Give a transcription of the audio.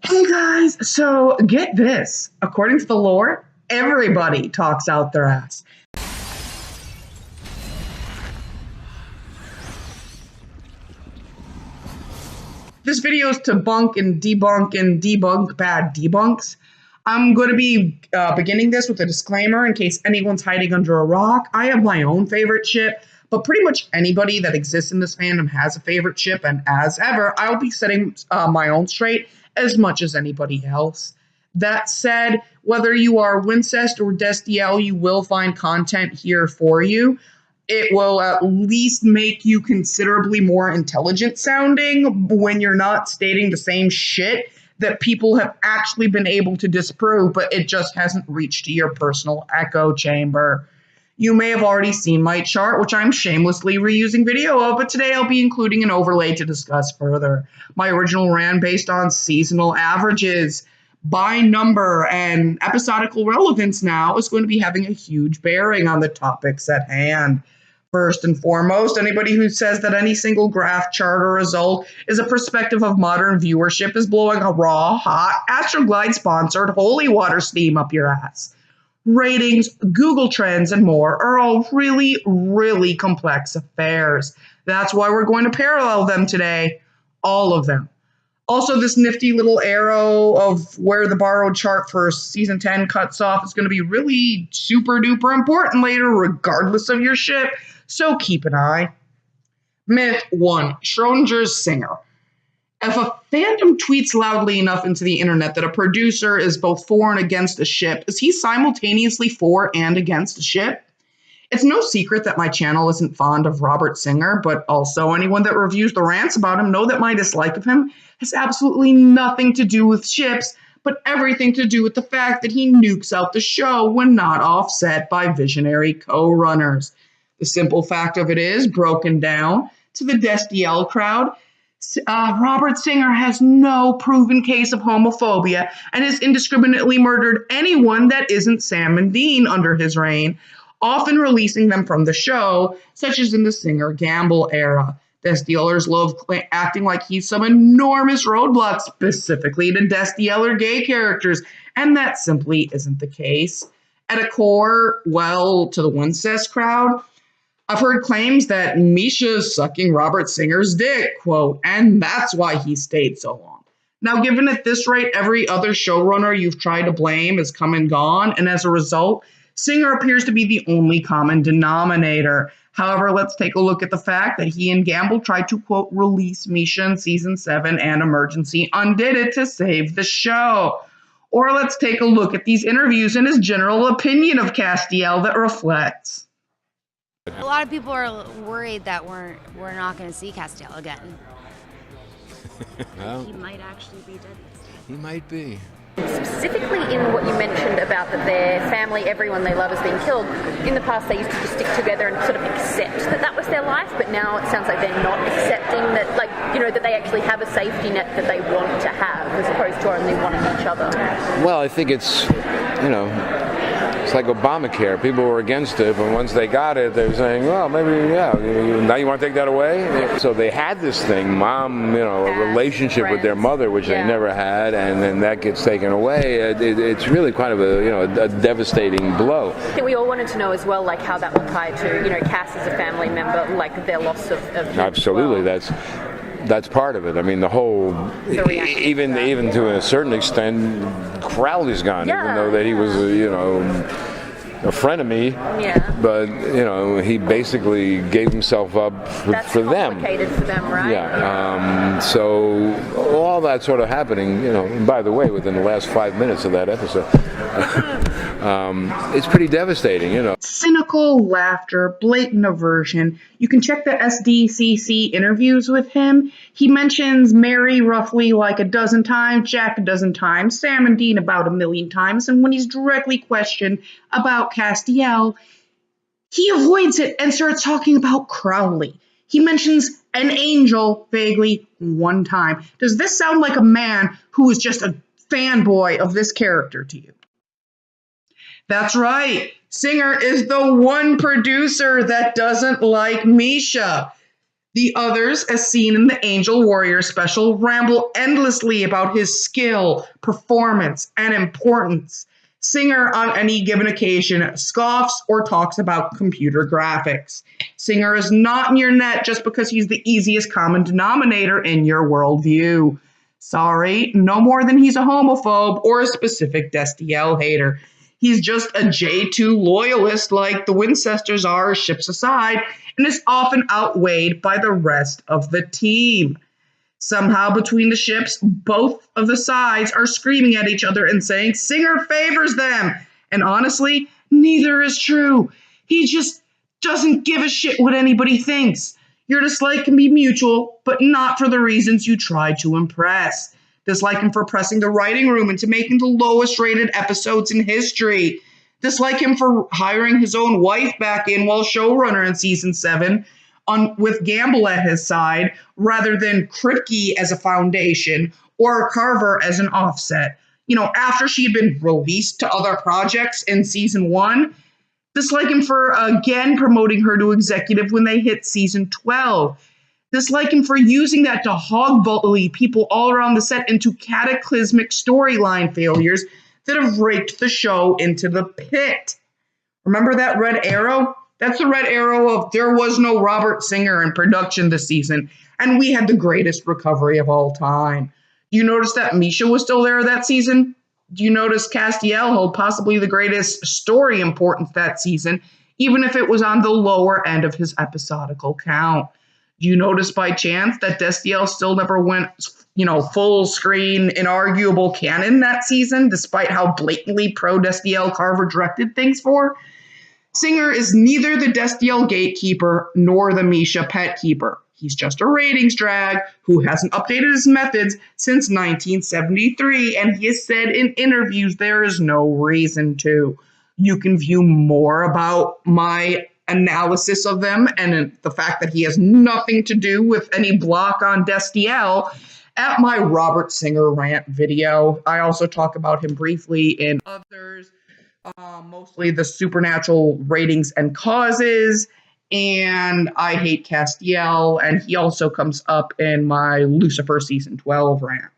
Hey guys, so get this. According to the lore, everybody talks out their ass. This video is to bunk and debunk bad debunks. I'm going to be beginning this with a disclaimer in case anyone's hiding under a rock. I have my own favorite ship, but pretty much anybody that exists in this fandom has a favorite ship, and as ever, I'll be setting my own straight as much as anybody else. That said, whether you are Wincest or Destiel, you will find content here for you. It will at least make you considerably more intelligent sounding when you're not stating the same shit that people have actually been able to disprove, but it just hasn't reached your personal echo chamber. You may have already seen my chart, which I'm shamelessly reusing video of, but today I'll be including an overlay to discuss further. My original ran based on seasonal averages. By number and episodical relevance now is going to be having a huge bearing on the topics at hand. First and foremost, anybody who says that any single graph, chart, or result is a perspective of modern viewership is blowing a raw, hot, Astroglide-sponsored holy water steam up your ass. Ratings, Google Trends, and more are all really, really complex affairs. That's why we're going to parallel them today. All of them. Also, this nifty little arrow of where the borrowed chart for season 10 cuts off is going to be really super duper important later, regardless of your ship, so keep an eye. Myth 1. Schrodinger's singer. If a fandom tweets loudly enough into the internet that a producer is both for and against a ship, is he simultaneously for and against a ship? It's no secret that my channel isn't fond of Robert Singer, but also anyone that reviews the rants about him know that my dislike of him has absolutely nothing to do with ships, but everything to do with the fact that he nukes out the show when not offset by visionary co-runners. The simple fact of it is, broken down to the Destiel crowd, Robert Singer has no proven case of homophobia and has indiscriminately murdered anyone that isn't Sam and Dean under his reign, often releasing them from the show, such as in the Singer Gamble era. Destieler's love acting like he's some enormous roadblock specifically to Destieler gay characters, and that simply isn't the case. At a core, well, to the Wincest crowd, I've heard claims that Misha's sucking Robert Singer's dick, quote, and that's why he stayed so long. Now, given at this rate, every other showrunner you've tried to blame has come and gone, and as a result, Singer appears to be the only common denominator. However, let's take a look at the fact that he and Gamble tried to, quote, release Misha in season 7 and Emergency undid it to save the show. Or let's take a look at these interviews and his general opinion of Castiel that reflects. A lot of people are worried that we're not going to see Castiel again. Well, He might actually be dead. he might be. Specifically in what you mentioned about that their family, everyone they love has been killed, in the past they used to just stick together and sort of accept that that was their life, but now it sounds like they're not accepting that, like, you know, that they actually have a safety net that they want to have as opposed to only wanting each other. Well, I think it's, it's like Obamacare. People were against it, but once they got it, they were saying, well, maybe, yeah, now you want to take that away? So they had this thing, mom, a relationship with their mother, which they never had, and then that gets taken away. It's really kind of a devastating blow. I think we all wanted to know as well, like, how that will tie to, Cass as a family member, like their loss of Absolutely, well. That's part of it. I mean, the whole, even to a certain extent, Crowley's gone, even though that he was, a frenemy. Yeah. But he basically gave himself up for them. That's complicated for them, right? Yeah. So all that sort of happening, and by the way, within the last 5 minutes of that episode, it's pretty devastating, Cynical laughter, blatant aversion. You can check the SDCC interviews with him. He mentions Mary roughly like a dozen times, Jack a dozen times, Sam and Dean about a million times, and when he's directly questioned about Castiel, he avoids it and starts talking about Crowley. He mentions an angel vaguely one time. Does this sound like a man who is just a fanboy of this character to you? That's right. Singer is the one producer that doesn't like Misha. The others, as seen in the Angel Warrior special, ramble endlessly about his skill, performance, and importance. Singer, on any given occasion, scoffs or talks about computer graphics. Singer is not in your net just because he's the easiest common denominator in your worldview. Sorry, no more than he's a homophobe or a specific Destiel hater. He's just a J2 loyalist like the Wincesters are, ships aside, and is often outweighed by the rest of the team. Somehow, between the ships, both of the sides are screaming at each other and saying Singer favors them. And honestly, neither is true. He just doesn't give a shit what anybody thinks. Your dislike can be mutual, but not for the reasons you try to impress. Dislike him for pressing the writing room into making the lowest rated episodes in history. Dislike him for hiring his own wife back in while showrunner in season 7 with Gamble at his side rather than Kripke as a foundation or Carver as an offset. After she had been released to other projects in season 1, dislike him for again promoting her to executive when they hit season 12. Dislike him for using that to hog bully people all around the set into cataclysmic storyline failures that have raked the show into the pit. Remember that red arrow? That's the red arrow of there was no Robert Singer in production this season, and we had the greatest recovery of all time. Do you notice that Misha was still there that season? Do you notice Castiel held possibly the greatest story importance that season, even if it was on the lower end of his episodical count? Do you notice by chance that Destiel still never went, full screen, inarguable canon that season, despite how blatantly pro-Destiel Carver directed things for? Singer is neither the Destiel gatekeeper nor the Misha pet keeper. He's just a ratings drag who hasn't updated his methods since 1973, and he has said in interviews there is no reason to. You can view more about my analysis of them and the fact that he has nothing to do with any block on Destiel at my Robert Singer rant video. I also talk about him briefly in others, mostly the supernatural ratings and causes, and I hate Castiel, and he also comes up in my Lucifer season 12 rant.